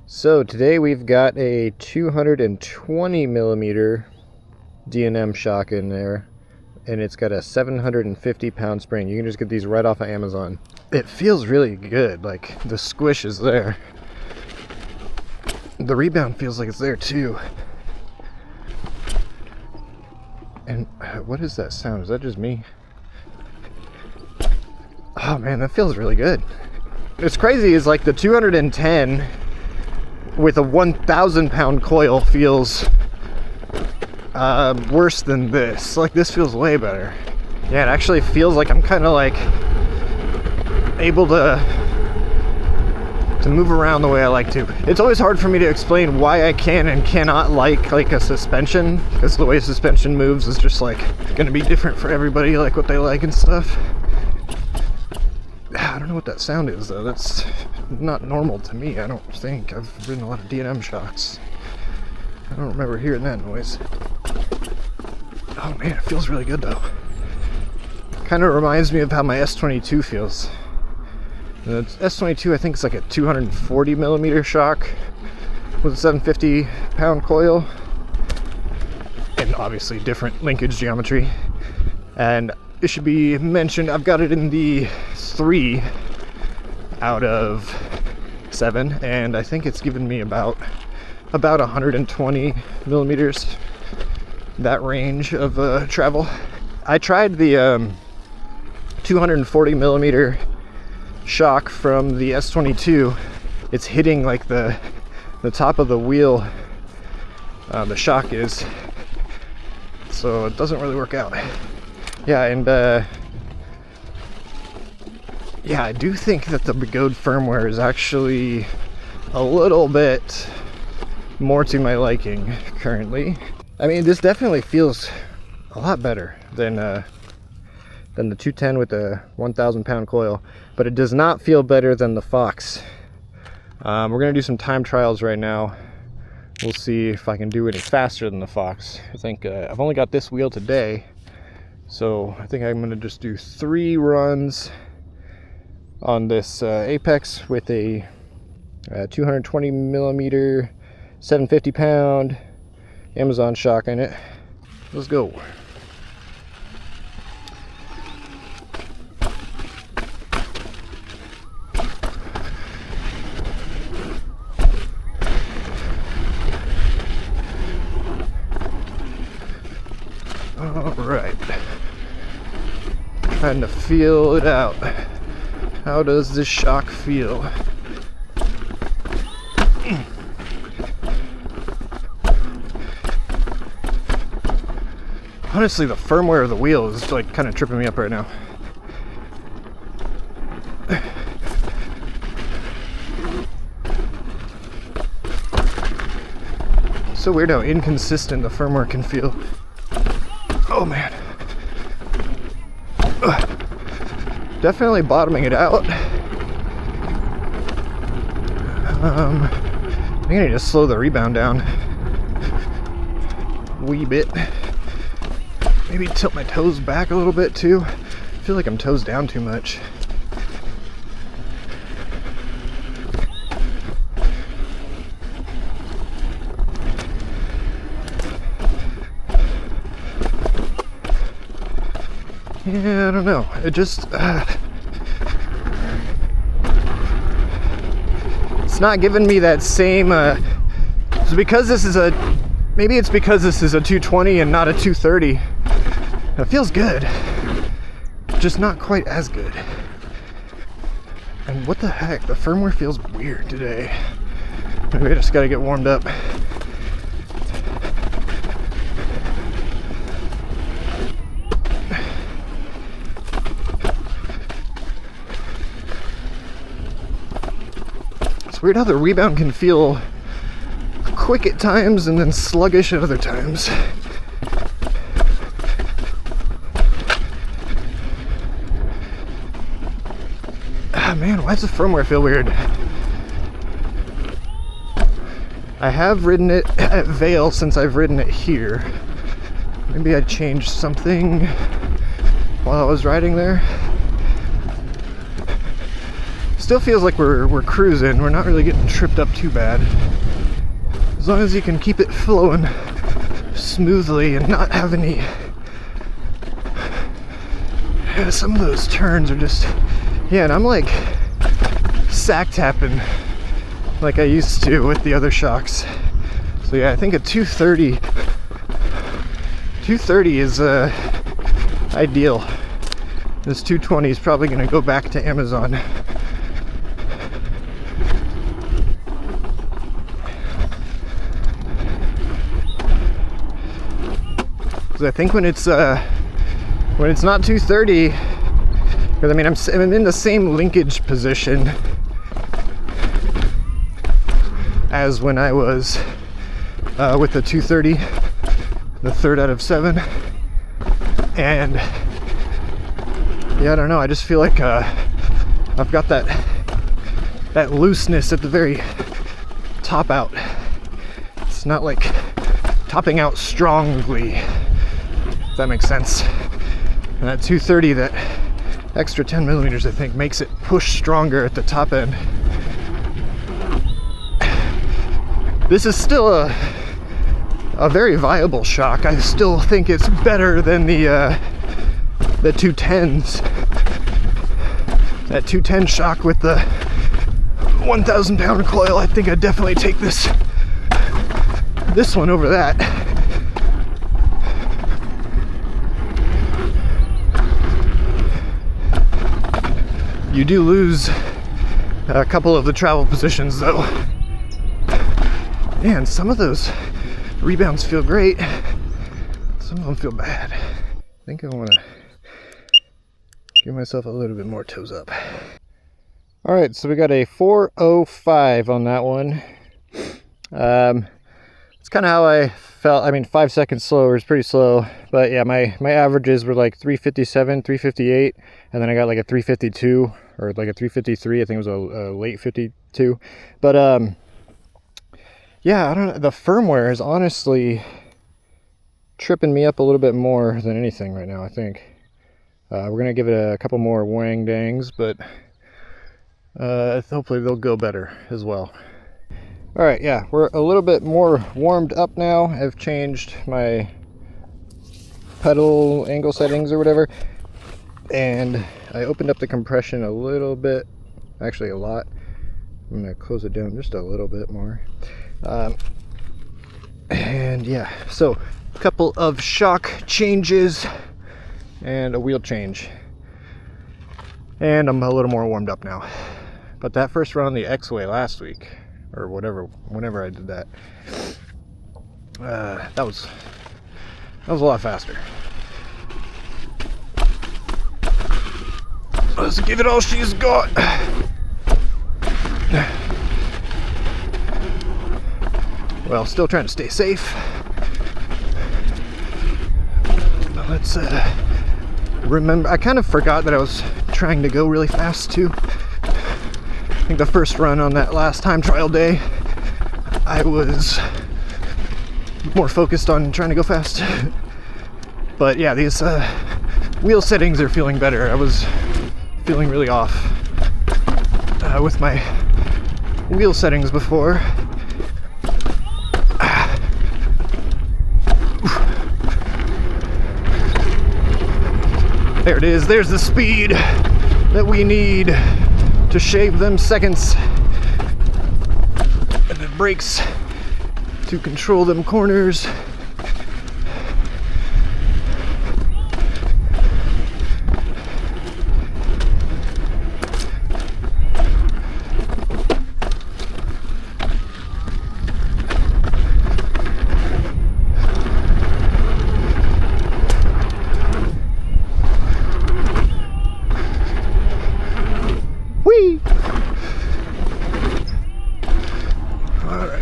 So today we've got a 220 millimeter D&M shock in there, and it's got a 750 pound spring. You can just get these right off of Amazon. It feels really good, like the squish is there. The rebound feels like it's there too. And what is that sound? Is that just me? Oh man, that feels really good. What's crazy is like the 210 with a 1,000 pound coil feels worse than this. Like this feels way better. Yeah, it actually feels like I'm kind of like able to move around the way I like to. It's always hard for me to explain why I can and cannot like a suspension, because the way suspension moves is just like gonna be different for everybody, like what they like and stuff. I don't know what that sound is though. That's not normal to me, I don't think. I've ridden a lot of D&M shocks. I don't remember hearing that noise. Oh man, it feels really good though. Kind of reminds me of how my S22 feels. The S22 I think is like a 240 millimeter shock with a 750 pound coil. And obviously different linkage geometry. And it should be mentioned, I've got it in the 3 out of 7, and I think it's given me about 120 millimeters, that range of travel. I tried the 240 millimeter shock from the S22. It's hitting like the top of the wheel, the shock is, so it doesn't really work out. Yeah, and yeah, I do think that the Begode firmware is actually a little bit more to my liking currently. I mean, this definitely feels a lot better than the 210 with the 1,000 pound coil, but it does not feel better than the Fox. We're gonna do some time trials right now. We'll see if I can do any faster than the Fox. I think I've only got this wheel today, so I think I'm gonna just do 3 runs on this Apex with a 220 millimeter 750 pound Amazon shock in it. Let's go. All right, trying to feel it out. How does this shock feel? Honestly, the firmware of the wheel is like kind of tripping me up right now. So weird how inconsistent the firmware can feel. Oh man. Definitely bottoming it out. I think I need to slow the rebound down a wee bit. Maybe tilt my toes back a little bit too. I feel like I'm toes down too much. Yeah, I don't know. It just it's not giving me that same it's because this is maybe it's because this is a 220 and not a 230. It feels good, just not quite as good. And what the heck, the firmware feels weird today. Maybe I just gotta get warmed up. It's weird how the rebound can feel quick at times and then sluggish at other times. Ah man, why does the firmware feel weird? I have ridden it at Vail since I've ridden it here. Maybe I changed something while I was riding there. still feels like we're cruising. We're not really getting tripped up too bad. As long as you can keep it flowing smoothly and not have any... some of those turns are just... Yeah, and I'm like sack tapping like I used to with the other shocks. So yeah, I think a 230 is ideal. This 220 is probably going to go back to Amazon. Because I think when it's not 230, because I mean I'm in the same linkage position as when I was with the 230, the 3rd out of 7, and yeah, I don't know, I just feel like I've got that looseness at the very top out. It's not like topping out strongly, if that makes sense. And that 230, that extra 10 millimeters, I think, makes it push stronger at the top end. This is still a very viable shock. I still think it's better than the 210s. That 210 shock with the 1,000 pound coil, I think I'd definitely take this one over that. You do lose a couple of the travel positions though. Man, some of those rebounds feel great. Some of them feel bad. I think I want to give myself a little bit more toes up. All right, so we got a 4:05 on that one. It's kind of how I felt. I mean, 5 seconds slower is pretty slow, but yeah, my averages were like 357, 358, and then I got like a 352 or like a 353. I think it was a late 52. But yeah, I don't know. The firmware is honestly tripping me up a little bit more than anything right now, I think. We're gonna give it a couple more wang dangs, but hopefully they'll go better as well. All right, yeah, we're a little bit more warmed up now. I've changed my pedal angle settings or whatever, and I opened up the compression a little bit, actually a lot. I'm gonna close it down just a little bit more. And yeah, so a couple of shock changes and a wheel change, and I'm a little more warmed up now. But that first run on the X-Way last week, or whenever I did that, that was a lot faster. Let's give it all she's got. Well, still trying to stay safe. Let's remember, I kind of forgot that I was trying to go really fast too. I think the first run on that last time trial day, I was more focused on trying to go fast. But yeah, these wheel settings are feeling better. I was feeling really off with my wheel settings before. There it is. There's the speed that we need to shave them seconds. And the brakes to control them corners.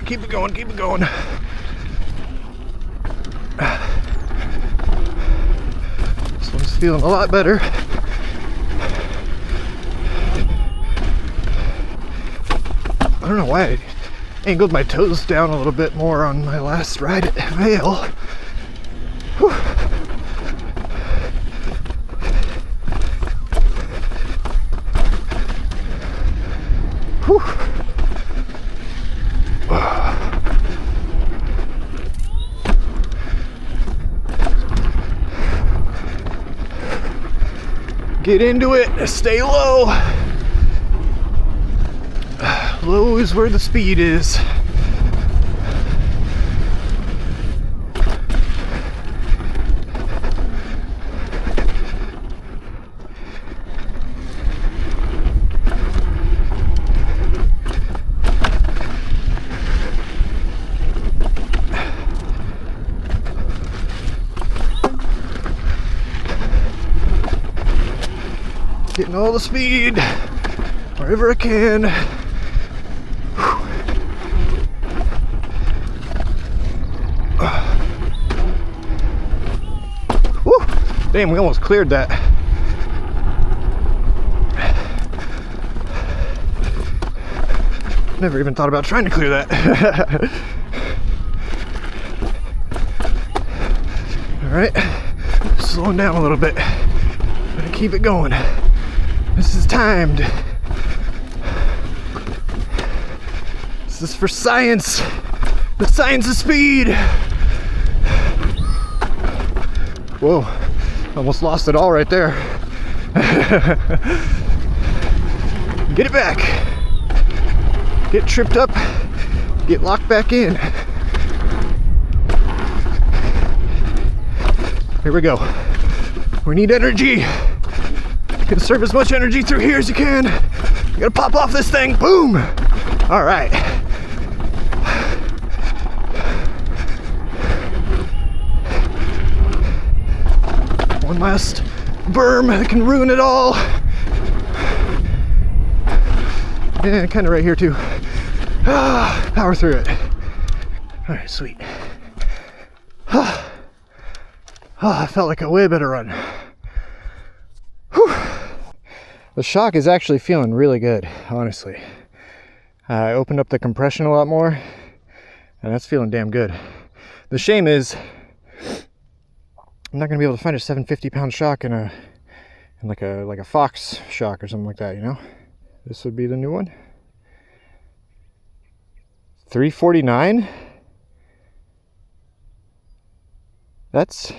Keep it going, keep it going. This one's feeling a lot better. I don't know why I angled my toes down a little bit more on my last ride at Vale. Whew. Get into it, stay low. Low is where the speed is. Getting all the speed wherever I can. Woo! Damn, we almost cleared that. Never even thought about trying to clear that. Alright, slowing down a little bit. Gotta keep it going. This is timed. This is for science. The science of speed. Whoa, almost lost it all right there. Get it back. Get tripped up. Get locked back in. Here we go. We need energy. Conserve as much energy through here as you can. You gotta pop off this thing. Boom! All right. One last berm that can ruin it all. Yeah, kind of right here too. Power through it. All right, sweet. I felt like a way better run. Whew. The shock is actually feeling really good, honestly. I opened up the compression a lot more, and that's feeling damn good. The shame is, I'm not gonna be able to find a 750-pound shock in like a Fox shock or something like that, you know? This would be the new one. 349? That's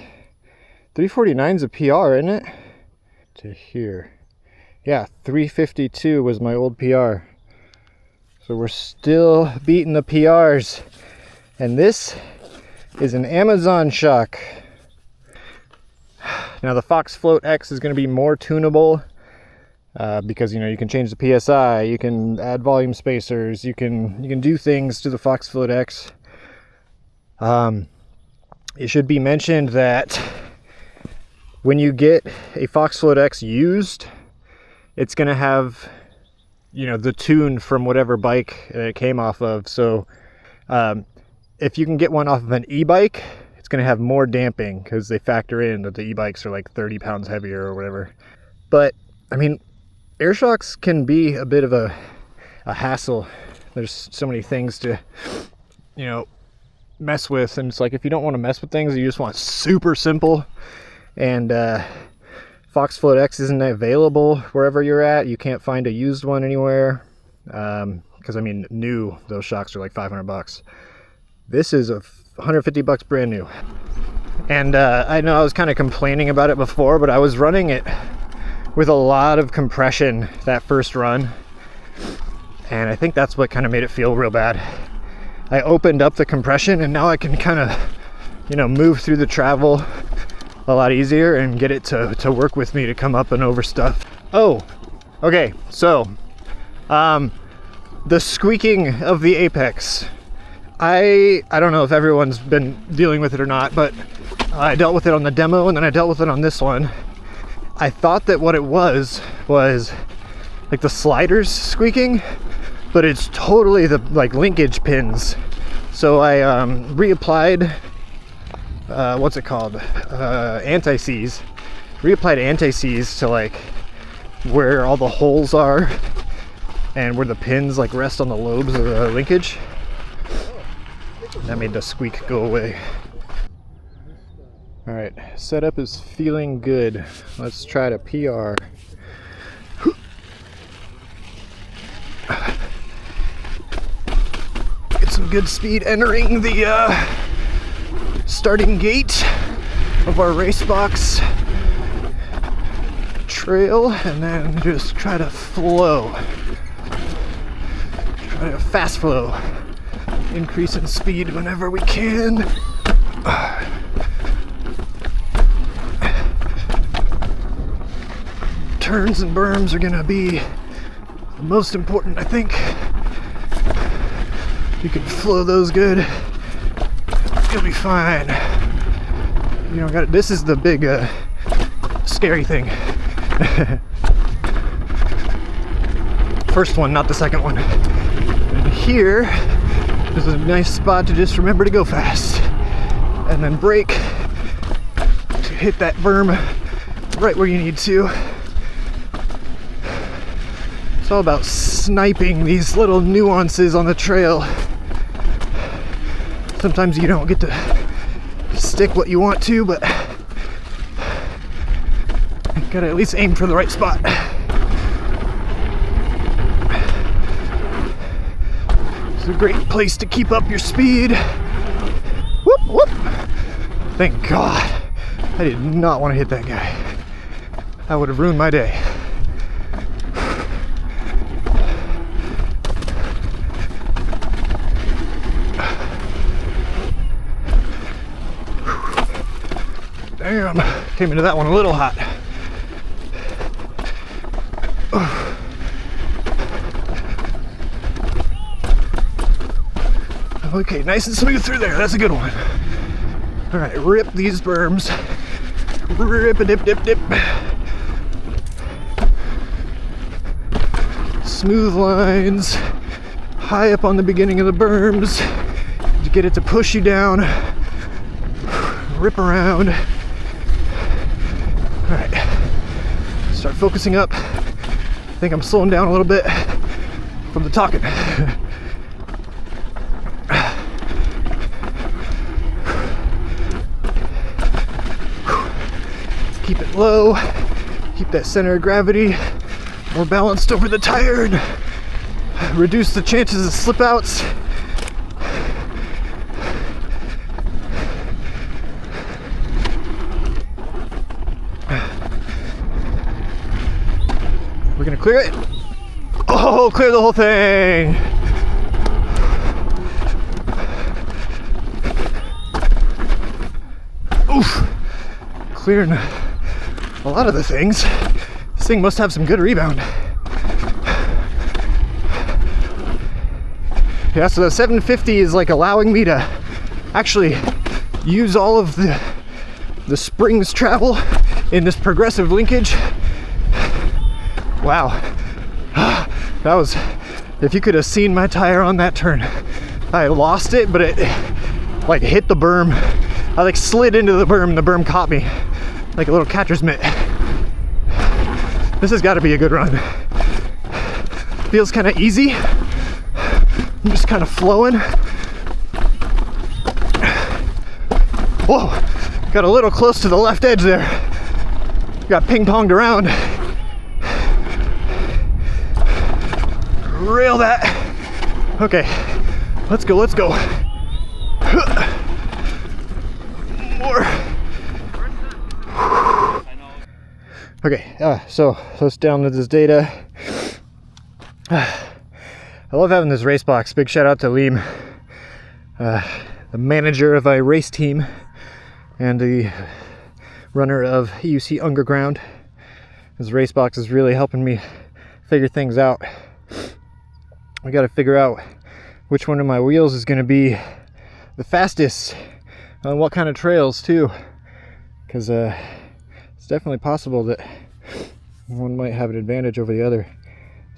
349's a PR, isn't it? To here. Yeah, 352 was my old PR. So we're still beating the PRs. And this is an Amazon shock. Now the Fox Float X is going to be more tunable because you can change the PSI, you can add volume spacers, you can do things to the Fox Float X. It should be mentioned that when you get a Fox Float X used, it's going to have, the tune from whatever bike it came off of. So if you can get one off of an e-bike, it's going to have more damping because they factor in that the e-bikes are like 30 pounds heavier or whatever. But, I mean, air shocks can be a bit of a hassle. There's so many things to, mess with. And it's like, if you don't want to mess with things, you just want super simple. And Fox Float X isn't available wherever you're at. You can't find a used one anywhere. Because, new, those shocks are like $500. This is $150 brand new. And I know I was kind of complaining about it before, but I was running it with a lot of compression that first run. And I think that's what kind of made it feel real bad. I opened up the compression and now I can kind of, move through the travel a lot easier and get it to work with me to come up and over stuff. Oh, okay, so the squeaking of the apex. I don't know if everyone's been dealing with it or not, but I dealt with it on the demo and then I dealt with it on this one. I thought that what it was like the sliders squeaking, but it's totally the linkage pins. So I reapplied what's it called, anti-seize. Reapplied anti-seize to where all the holes are and where the pins rest on the lobes of the linkage. That made the squeak go away. All right, setup is feeling good. Let's try to PR. Get some good speed entering the starting gate of our race box. trail and then just try to flow. Try to fast flow. Increase in speed whenever we can. Turns and berms are gonna be the most important, I think. You can flow those good, you'll be fine. You don't got. This is the big scary thing. First one, not the second one. And here is a nice spot to just remember to go fast, and then brake to hit that berm right where you need to. It's all about sniping these little nuances on the trail. Sometimes you don't get to stick what you want to, but you gotta at least aim for the right spot. It's a great place to keep up your speed. Whoop, whoop. Thank God. I did not want to hit that guy. That would have ruined my day. Damn, came into that one a little hot. Okay, nice and smooth through there. That's a good one. All right, rip these berms. Rip a dip, dip, dip. Smooth lines. High up on the beginning of the berms to get it to push you down. Rip around. All right, start focusing up. I think I'm slowing down a little bit from the talking. Keep it low, keep that center of gravity more balanced over the tire, and reduce the chances of slip outs. We're gonna clear it. Oh, clear the whole thing. Oof. Clearing a lot of the things. This thing must have some good rebound. Yeah, so the 750 is like allowing me to actually use all of the springs travel in this progressive linkage. Wow. That was, if you could have seen my tire on that turn. I lost it, but it like hit the berm. I like slid into the berm and the berm caught me like a little catcher's mitt. This has got to be a good run. Feels kind of easy. I'm just kind of flowing. Whoa, got a little close to the left edge there. Got ping-ponged around. Rail that. Okay, let's go, let's go. More. Okay, so let's download this data. I love having this race box. Big shout out to Liam, the manager of a race team and the runner of EUC Ungerground. This race box is really helping me figure things out. I got to figure out which one of my wheels is going to be the fastest on what kind of trails too, because it's definitely possible that one might have an advantage over the other.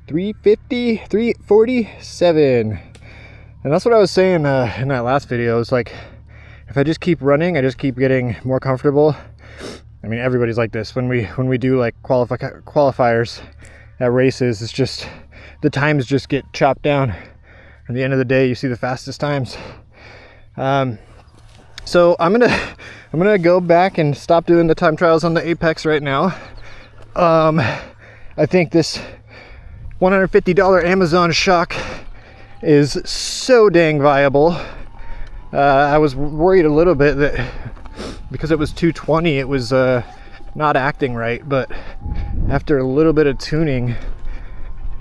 350, 347, and that's what I was saying in that last video. It's like, if I just keep running, I just keep getting more comfortable. I mean, everybody's like this. When we do like qualifiers at races, it's just the times just get chopped down. At the end of the day, you see the fastest times. So I'm gonna go back and stop doing the time trials on the Apex right now. I think this $150 Amazon shock is so dang viable. I was worried a little bit that because it was 220, it was not acting right, but after a little bit of tuning,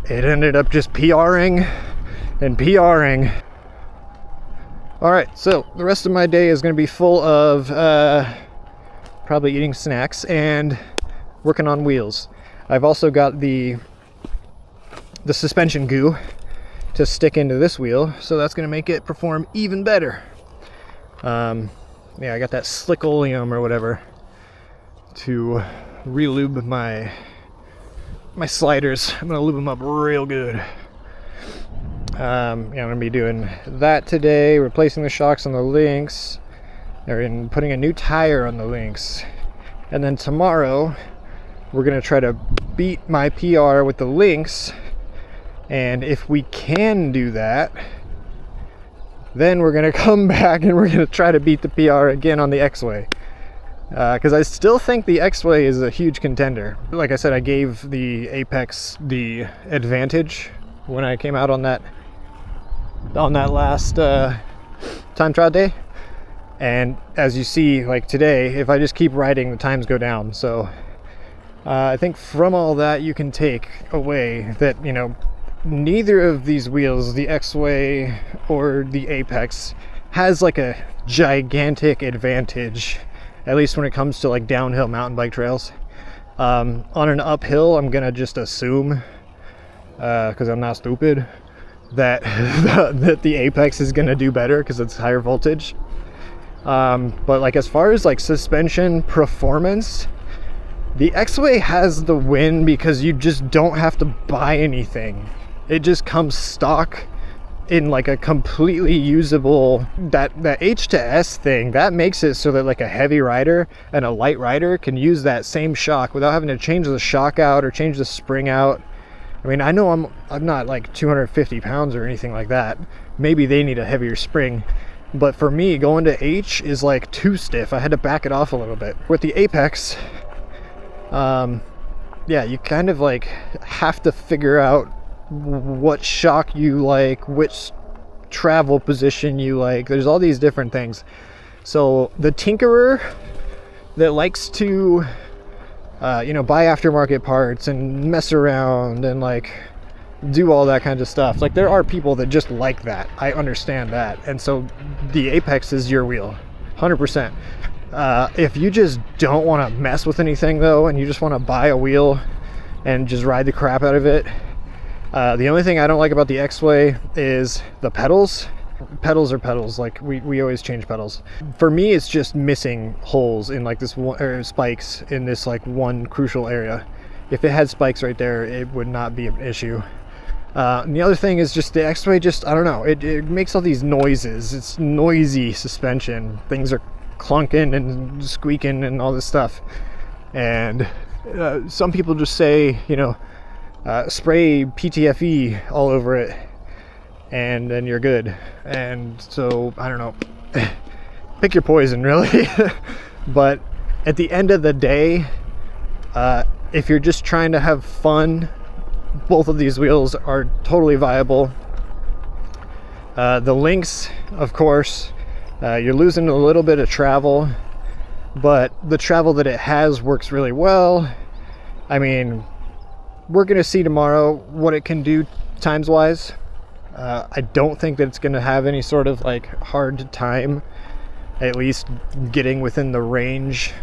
it ended up just PRing and PRing. All right, so the rest of my day is going to be full of probably eating snacks and working on wheels. I've also got the suspension goo to stick into this wheel, so that's going to make it perform even better. Yeah, I got that slick oleum or whatever to re-lube my sliders. I'm gonna lube them up real good. Yeah, I'm gonna be doing that today, replacing the shocks on the Lynx, and putting a new tire on the Lynx. And then tomorrow, we're gonna try to beat my PR with the Lynx. And if we can do that, then we're gonna come back and we're gonna try to beat the PR again on the X-Way. Because I still think the X-Way is a huge contender. Like I said, I gave the Apex the advantage when I came out on that last time trial day. And as you see, like today, if I just keep riding, the times go down. So I think from all that, you can take away that, you know, neither of these wheels, the X-Way or the Apex, has like a gigantic advantage, at least when it comes to like downhill mountain bike trails. On an uphill, I'm gonna just assume, because I'm not stupid, that that the Apex is gonna do better because it's higher voltage. But like as far as like suspension performance, the X-Way has the win because you just don't have to buy anything. It just comes stock in like a completely usable, that H to S thing, that makes it so that like a heavy rider and a light rider can use that same shock without having to change the shock out or change the spring out. I mean, I know I'm not like 250 pounds or anything like that. Maybe they need a heavier spring. But for me, going to H is like too stiff. I had to back it off a little bit. With the Apex, yeah, you kind of like have to figure out what shock you like, which travel position you like. There's all these different things. So the tinkerer that likes to you know, buy aftermarket parts and mess around and like do all that kind of stuff, like there are people that just like that. I understand that. And so the Apex is your wheel, 100%. If you just don't want to mess with anything though, and you just want to buy a wheel and just ride the crap out of it, the only thing I don't like about the X-Way is the pedals. Pedals are pedals. Like we always change pedals. For me, it's just missing holes in like this one, or spikes in this like one crucial area. If it had spikes right there, it would not be an issue. And the other thing is just the X-Way, just, I don't know, it makes all these noises. It's noisy suspension. Things are clunking and squeaking and all this stuff. And some people just say, you know, spray PTFE all over it and then you're good. And so I don't know, pick your poison really. But at the end of the day, if you're just trying to have fun, both of these wheels are totally viable. The Lynx, of course, you're losing a little bit of travel, but the travel that it has works really well. I mean, we're gonna see tomorrow what it can do times wise. I don't think that it's gonna have any sort of like hard time, at least getting within the range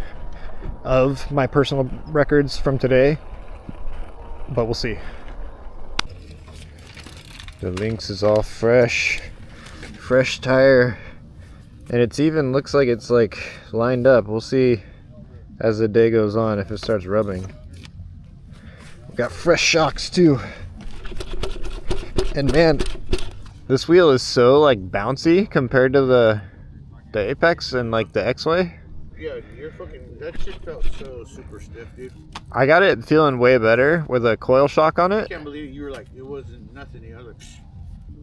of my personal records from today, but we'll see. The Lynx is all fresh tire, and it's even looks like it's like lined up. We'll see as the day goes on if it starts rubbing. We've got fresh shocks too, and man, this wheel is so like bouncy compared to the Apex and like the X-Way. Yeah, that shit felt so super stiff, dude. I got it feeling way better with a coil shock on it. I can't believe you were like, it wasn't nothing. The other.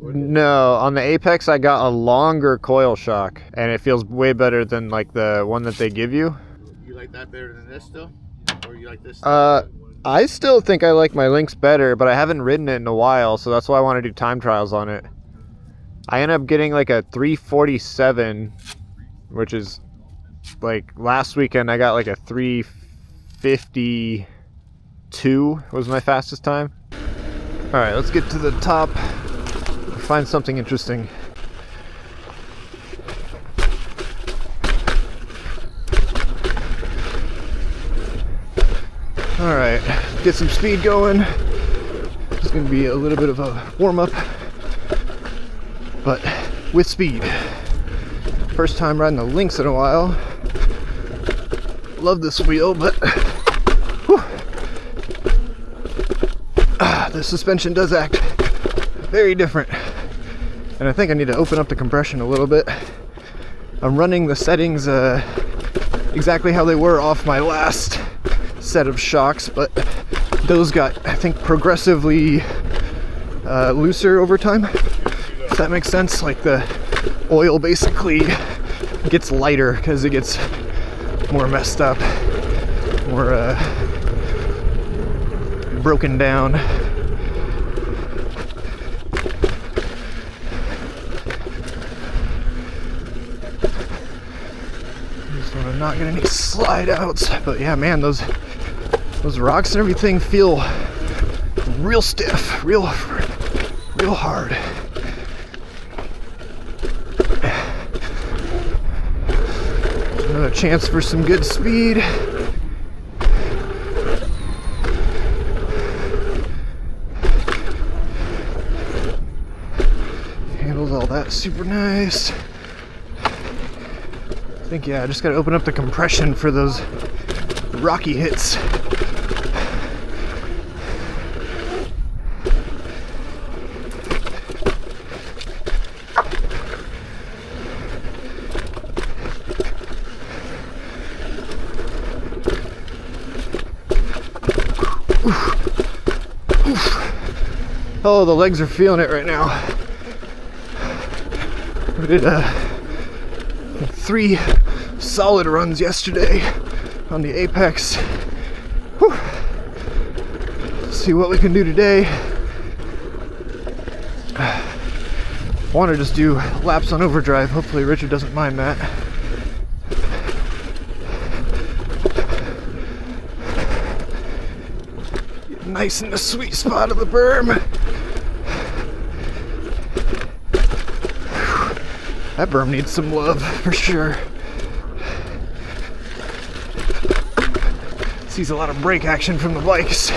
No, on the Apex I got a longer coil shock, and it feels way better than like the one that they give you. You like that better than this still? Or you like this? I still think I like my Lynx better, but I haven't ridden it in a while, so that's why I want to do time trials on it. I ended up getting like a 347, which is like last weekend I got like a 350 2 was my fastest time. Alright, let's get to the top. Find something interesting. Alright, get some speed going. It's going to be a little bit of a warm-up, but with speed. First time riding the Lynx in a while. Love this wheel, but the suspension does act very different. And I think I need to open up the compression a little bit. I'm running the settings exactly how they were off my last set of shocks, but those got, I think, progressively looser over time. If that makes sense. Like the oil basically gets lighter because it gets more messed up, more broken down. Just want to not get any slide outs. But yeah, man, those rocks and everything feel real stiff, real hard. Another chance for some good speed. Handles all that super nice. I think, yeah, I just gotta open up the compression for those rocky hits. Oh, the legs are feeling it right now. We did 3 solid runs yesterday on the Apex. Whew. Let's see what we can do today. I want to just do laps on overdrive. Hopefully Richard doesn't mind that. Get nice in the sweet spot of the berm. That berm needs some love, for sure. Sees a lot of brake action from the bikes.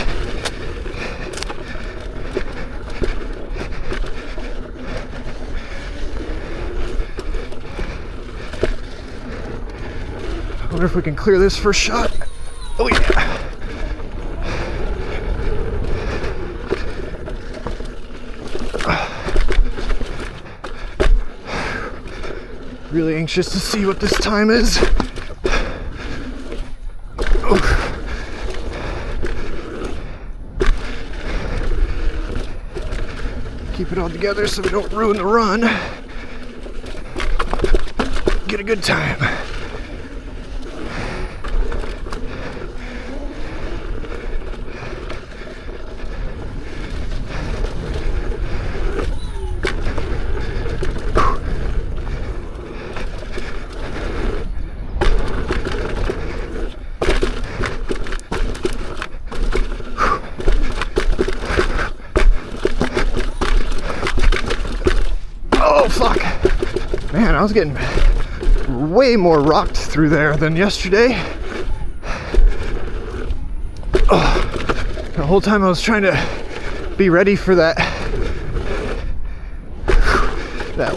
I wonder if we can clear this first shot. Oh yeah! Really anxious to see what this time is. Keep it all together so we don't ruin the run. Get a good time. Man, I was getting way more rocked through there than yesterday. The whole time I was trying to be ready for that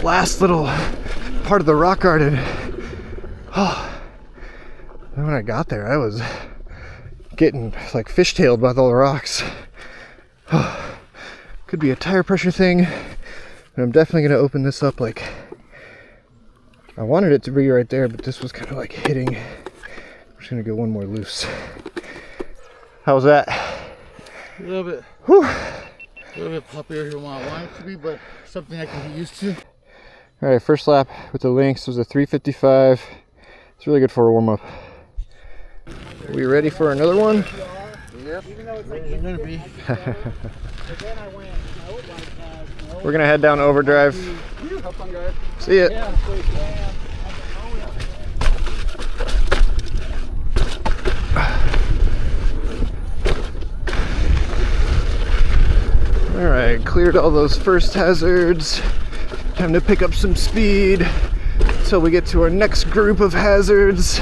last little part of the rock garden. And when I got there, I was getting like fishtailed by all the rocks. Could be a tire pressure thing, but I'm definitely going to open this up. Like, I wanted it to be right there, but this was kind of like hitting. I'm just going to go one more loose. How was that? A little bit. Whew. A little bit poppier than what I want it to be, but something I can get used to. All right, first lap with the Lynx was a 3:55. It's really good for a warm-up. Are we ready for another one? Yep. It's gonna be. We're gonna head down overdrive. Have fun, guys. See ya. Yeah. Alright, cleared all those first hazards. Time to pick up some speed until we get to our next group of hazards.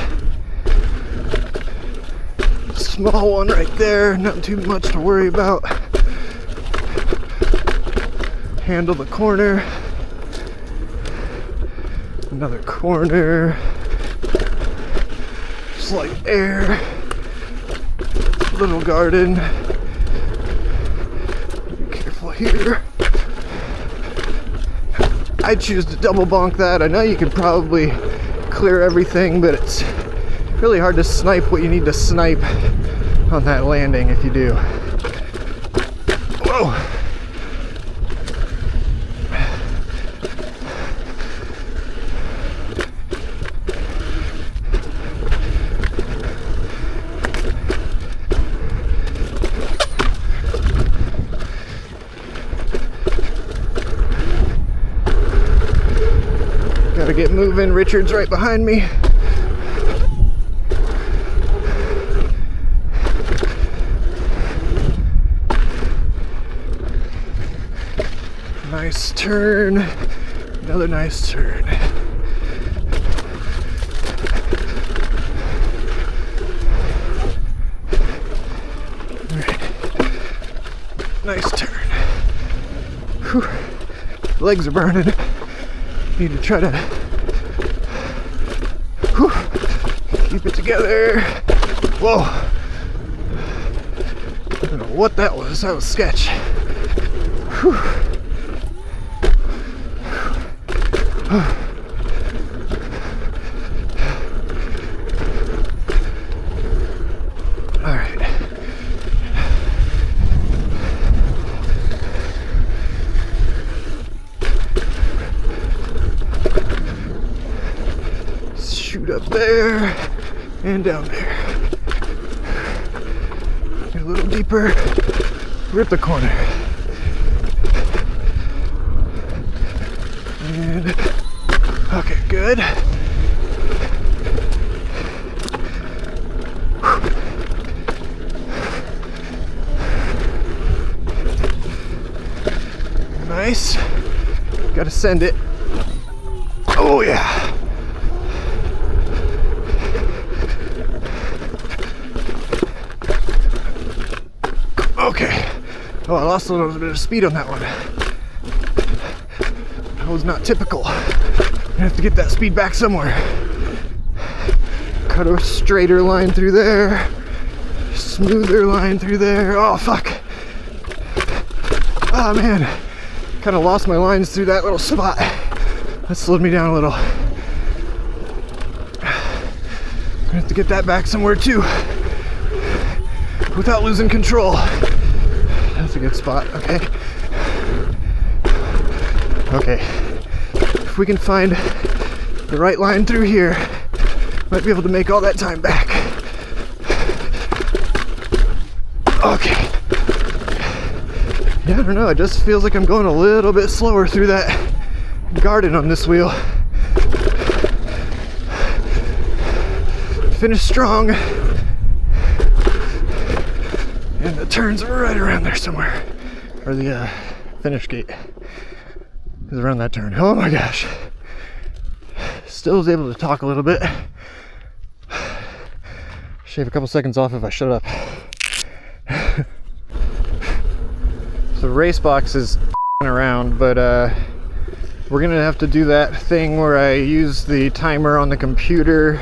Small one right there, not too much to worry about. Handle the corner. Another corner. Slight air. Little garden. Be careful here. I choose to double bonk that. I know you could probably clear everything, but it's really hard to snipe what you need to snipe on that landing if you do. Whoa! Gotta get moving. Richard's right behind me. Nice turn. Another nice turn. All right. Nice turn. Whew. Legs are burning. Need to try to keep it together. Whoa. I don't know what that was. That was sketch. Whew. All right. Shoot up there and down there. Get a little deeper. Rip the corner. And okay, good. Nice. Gotta send it. Oh yeah. Okay. Oh, I lost a little bit of speed on that one. That was not typical. I have to get that speed back somewhere. Cut a straighter line through there. Smoother line through there. Oh, fuck. Oh, man. Kind of lost my lines through that little spot. That slowed me down a little. I have to get that back somewhere, too. Without losing control. That's a good spot. Okay. Okay. If we can find the right line through here, might be able to make all that time back. Okay. Yeah, I don't know. It just feels like I'm going a little bit slower through that garden on this wheel. Finish strong. And the turns are right around there somewhere. Or the finish gate is around that turn. Oh my gosh. Still was able to talk a little bit. Shave a couple seconds off if I shut up. So race box is around, but we're gonna have to do that thing where I use the timer on the computer,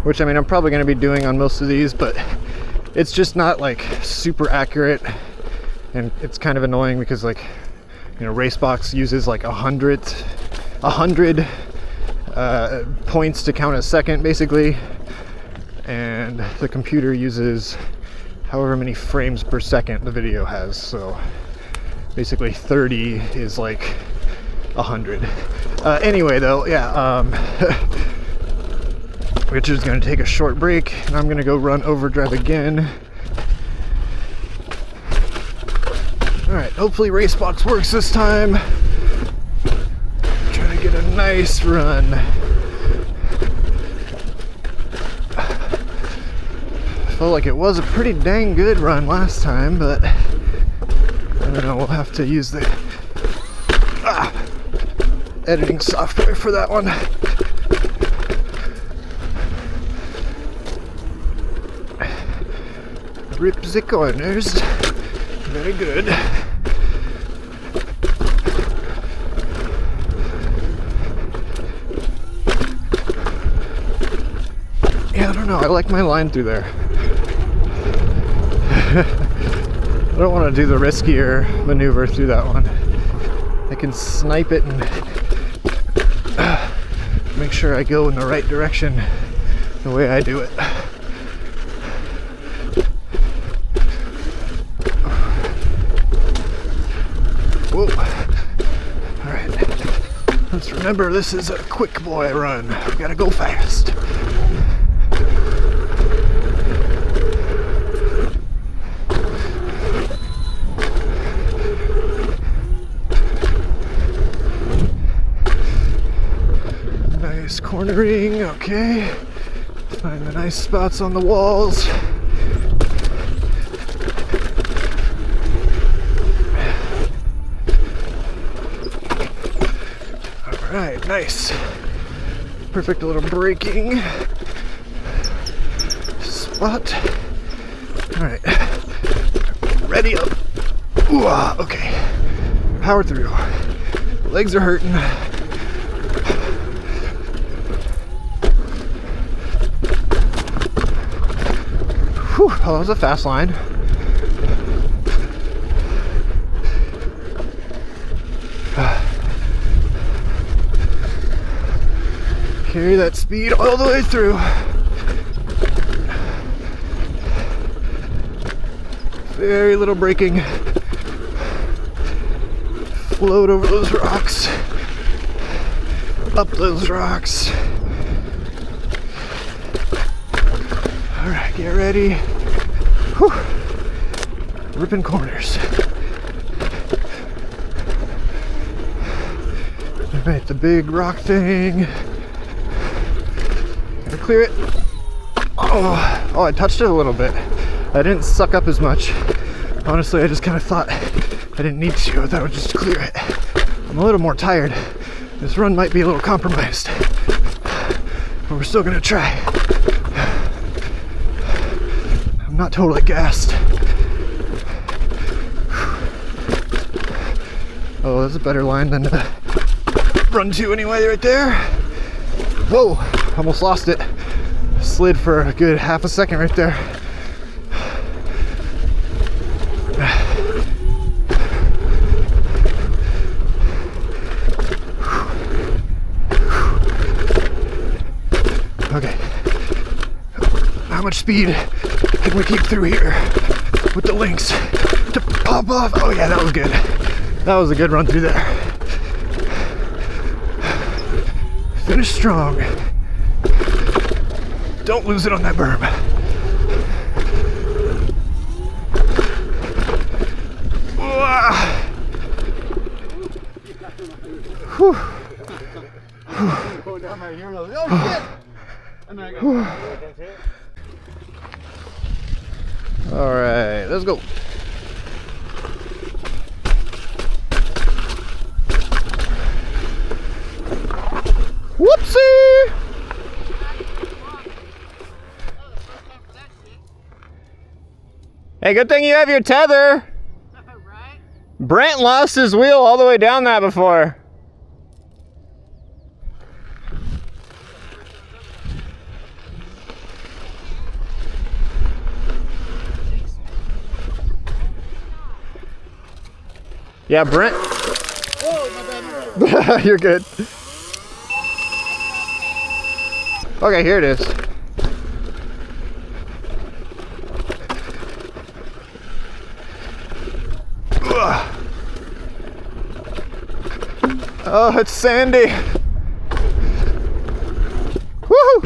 which I mean I'm probably gonna be doing on most of these, but it's just not like super accurate, and it's kind of annoying because, like, you know, Racebox uses like 100 points to count a second basically, and the computer uses however many frames per second the video has. So basically 30 is like 100. Anyway though, yeah, Richard's gonna take a short break and I'm gonna go run overdrive again. Alright, hopefully Racebox works this time. Trying to get a nice run. Felt like it was a pretty dang good run last time, but I don't know, we'll have to use the editing software for that one. Rip the corners. Very good. Yeah, I don't know. I like my line through there. I don't want to do the riskier maneuver through that one. I can snipe it and make sure I go in the right direction the way I do it. Whoa. Alright. Let's remember this is a quick boy run. We gotta go fast. Nice cornering, okay. Find the nice spots on the walls. Alright, nice. Perfect little braking spot. Alright. Ready up. Ooh, okay. Power through. Legs are hurting. Whew, oh, that was a fast line. Carry that speed all the way through. Very little braking. Float over those rocks. Up those rocks. Alright, get ready. Whew. Ripping corners. Alright, the big rock thing. Gotta clear it. Oh, I touched it a little bit. I didn't suck up as much. Honestly, I just kind of thought I didn't need to. I thought I would just clear it. I'm a little more tired. This run might be a little compromised. But we're still gonna try. I'm not totally gassed. Oh, that's a better line than run 2 anyway right there. Whoa, almost lost it. Slid for a good half a second right there. Okay. How much speed can we keep through here with the Lynx to pop off? Oh yeah, that was good. That was a good run through there. Finish strong. Don't lose it on that berm. Whew. Going down right here. Oh shit! And then I go. All right, let's go. Whoopsie! Hey, good thing you have your tether. Right? Brent lost his wheel all the way down that before. Yeah, Brent. Oh, my bad. You're good. Okay, here it is. Oh, it's sandy. Woohoo!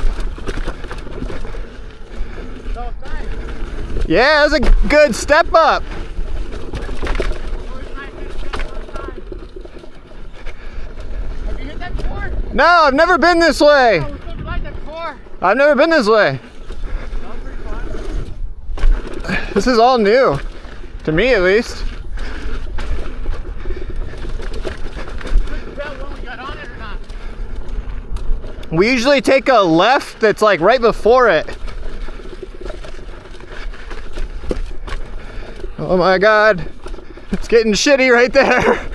Yeah, that's a good step up. Have you hit that before? No, I've never been this way. Oh, it's like that before. I've never been this way. That was pretty fun. This is all new. To me, at least. We usually take a left that's like right before it. Oh my God, it's getting shitty right there.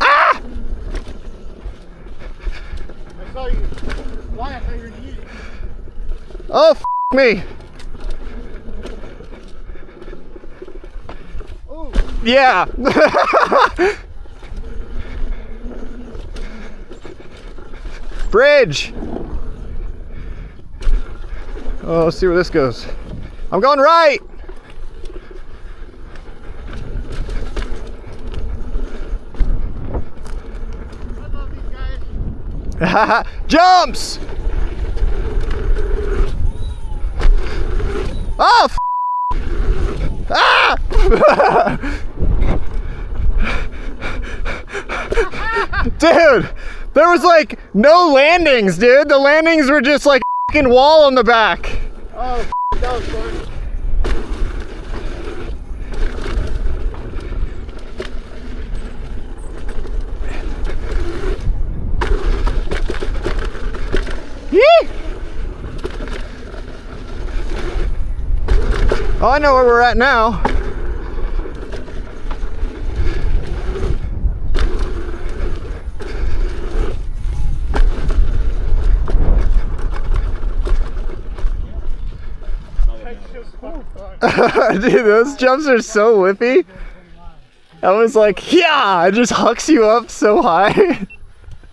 Ah! I saw you. Why? I thought you were gonna eat it. Oh, f me. Oh. Yeah. Bridge. Oh, let's see where this goes. I'm going right. I love these guys. Jumps. Oh, f ah! Dude, there was like no landings, dude. The landings were just like a fucking wall on the back. Oh, that was fun. Yee! Oh, I know where we're at now. Dude, those jumps are so whippy. I was like, yeah, it just hucks you up so high.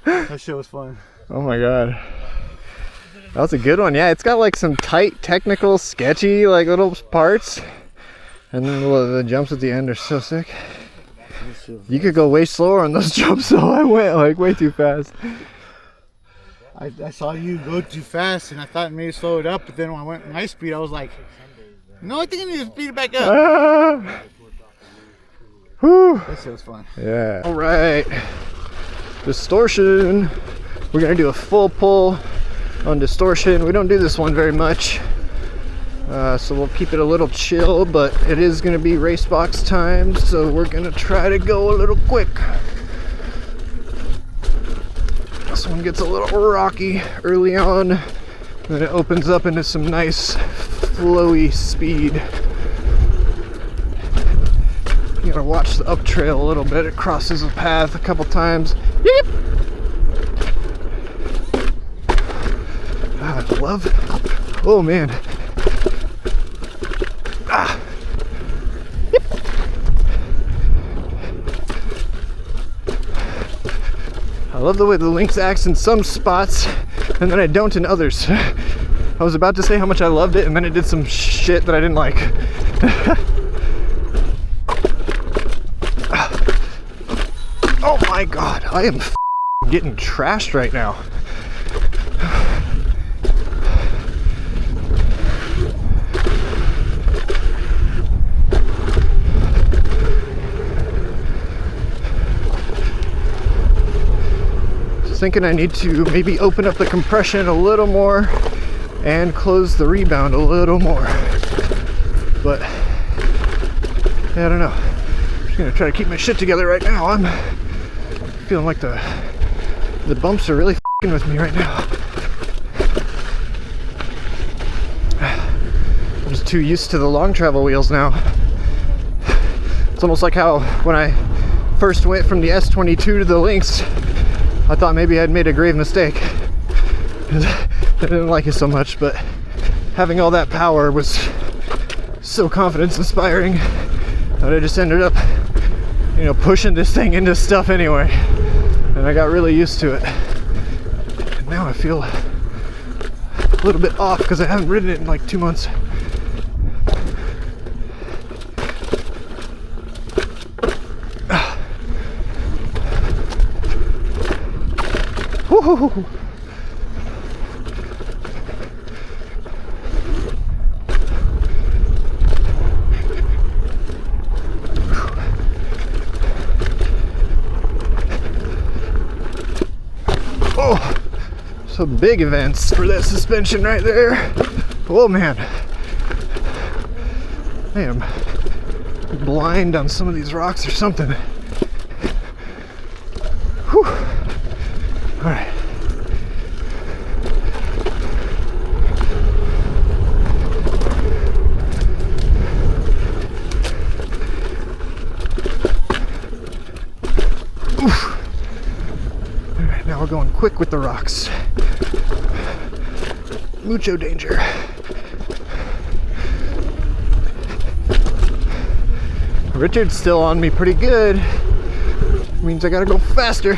That shit was fun. Oh my God. That was a good one. Yeah, it's got like some tight, technical, sketchy like little parts. And then the jumps at the end are so sick. You could go way slower on those jumps, so I went like way too fast. I saw you go too fast and I thought maybe slow it up, but then when I went my speed, I was like, no, I think I need to speed it back up. Ah. Whew. That shit was fun. Yeah. All right. Distortion. We're gonna do a full pull on Distortion. We don't do this one very much, so we'll keep it a little chill, but it is gonna be race box time, so we're gonna try to go a little quick. This one gets a little rocky early on, then it opens up into some nice flowy speed. You gotta watch the up trail a little bit. It crosses the path a couple times. Yep. I love it. Oh man. Ah. Yep. I love the way the Lynx acts in some spots and then I don't in others. I was about to say how much I loved it and then it did some shit that I didn't like. Oh my God, I am getting trashed right now. Thinking I need to maybe open up the compression a little more and close the rebound a little more, but yeah, I don't know. I'm just gonna try to keep my shit together right now. I'm feeling like the bumps are really f***ing with me right now. I'm just too used to the long travel wheels now. It's almost like how when I first went from the S22 to the Lynx, I thought maybe I'd made a grave mistake. I didn't like it so much, but having all that power was so confidence inspiring that I just ended up, pushing this thing into stuff anyway. And I got really used to it. And now I feel a little bit off because I haven't ridden it in like 2 months. Woo-hoo-hoo. Oh, some big events for that suspension right there. Oh man. I am blind on some of these rocks or something. Whew. All right. Oof. All right, now we're going quick with the rocks. Mucho danger. Richard's still on me pretty good. Means I gotta go faster.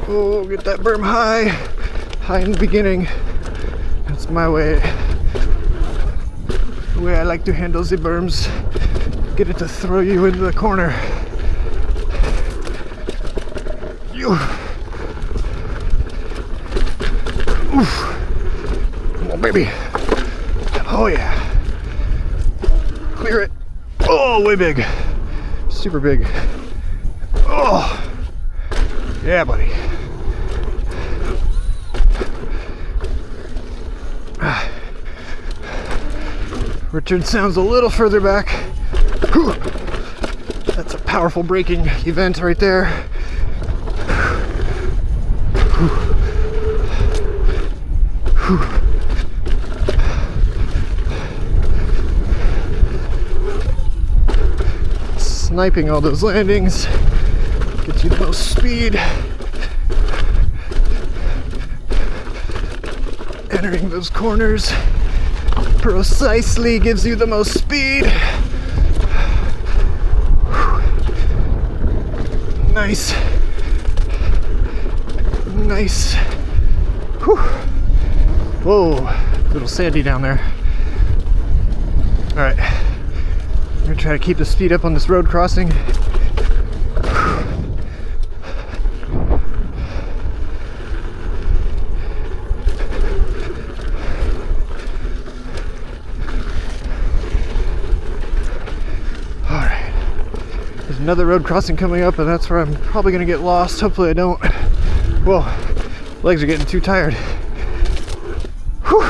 Oh, get that berm high in the beginning. That's my way. The way I like to handle the berms. Get it to throw you into the corner. You. Oof. Come on, baby. Oh yeah. Clear it. Oh, way big. Super big. Oh. Yeah, buddy. Richard sounds a little further back. Whew. That's a powerful braking event right there. Whew. Whew. Sniping all those landings gets you the most speed. Entering those corners precisely gives you the most speed. Nice. Nice. Whew. Whoa, a little sandy down there. All right, I'm gonna try to keep the speed up on this road crossing. Another road crossing coming up, and that's where I'm probably gonna get lost. Hopefully I don't. Whoa, legs are getting too tired. Whew.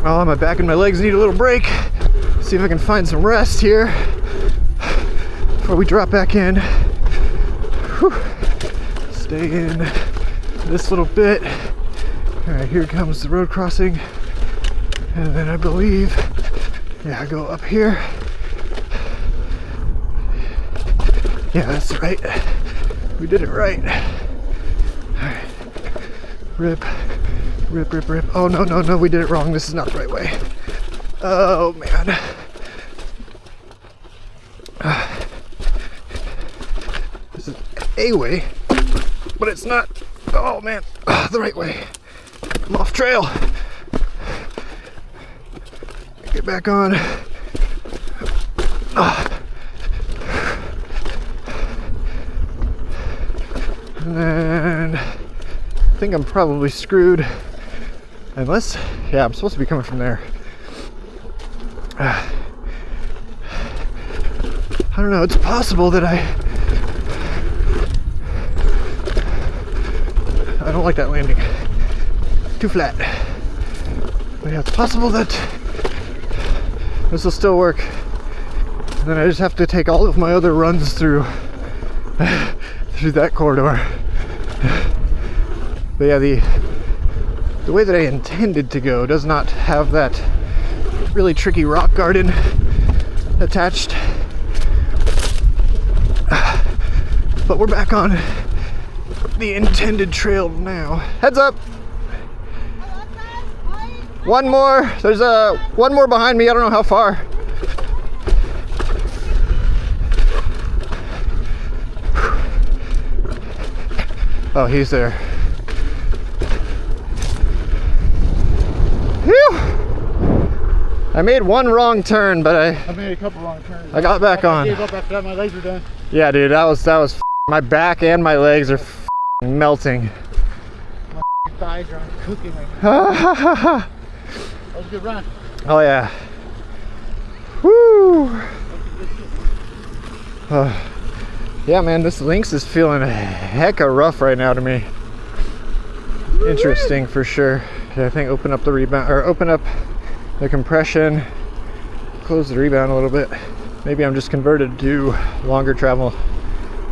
Oh, my back and my legs need a little break. See if I can find some rest here before we drop back in. Whew. Stay in this little bit. All right, here comes the road crossing. And then I believe, yeah, I go up here. Yeah, that's right. We did it right. Alright. Rip. Rip, rip, rip. Oh, no, no, no, we did it wrong. This is not the right way. Oh, man. This is a way, but it's not, oh, man, the right way. I'm off trail. Get back on. And then I think I'm probably screwed. Unless, yeah, I'm supposed to be coming from there. I don't know, it's possible that I don't like that landing. Too flat. But yeah, it's possible that this will still work. And then I just have to take all of my other runs through that corridor. But yeah, the way that I intended to go does not have that really tricky rock garden attached. But we're back on the intended trail now. Heads up! One more. There's one more behind me. I don't know how far. Oh, he's there. Whew! I made one wrong turn, but I made a couple wrong turns. I got back on. I gave up after that. My legs were done. Yeah, dude, that was my back and my legs are melting. My eyes are on cooking right now. That was a good run. Oh yeah. Woo! Yeah, man, this Lynx is feeling hecka rough right now to me. Interesting for sure. I think open up the rebound, or open up the compression, close the rebound a little bit. Maybe I'm just converted to longer travel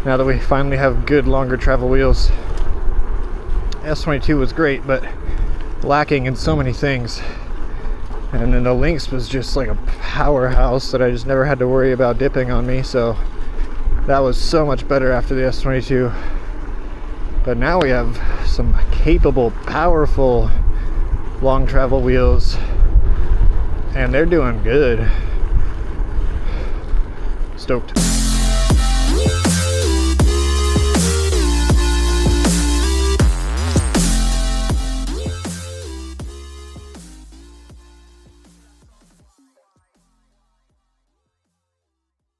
now that we finally have good longer travel wheels. S22 was great, but lacking in so many things. And then the Lynx was just like a powerhouse that I just never had to worry about dipping on me, so that was so much better after the S22. But now we have some capable, powerful long travel wheels, and they're doing good. Stoked.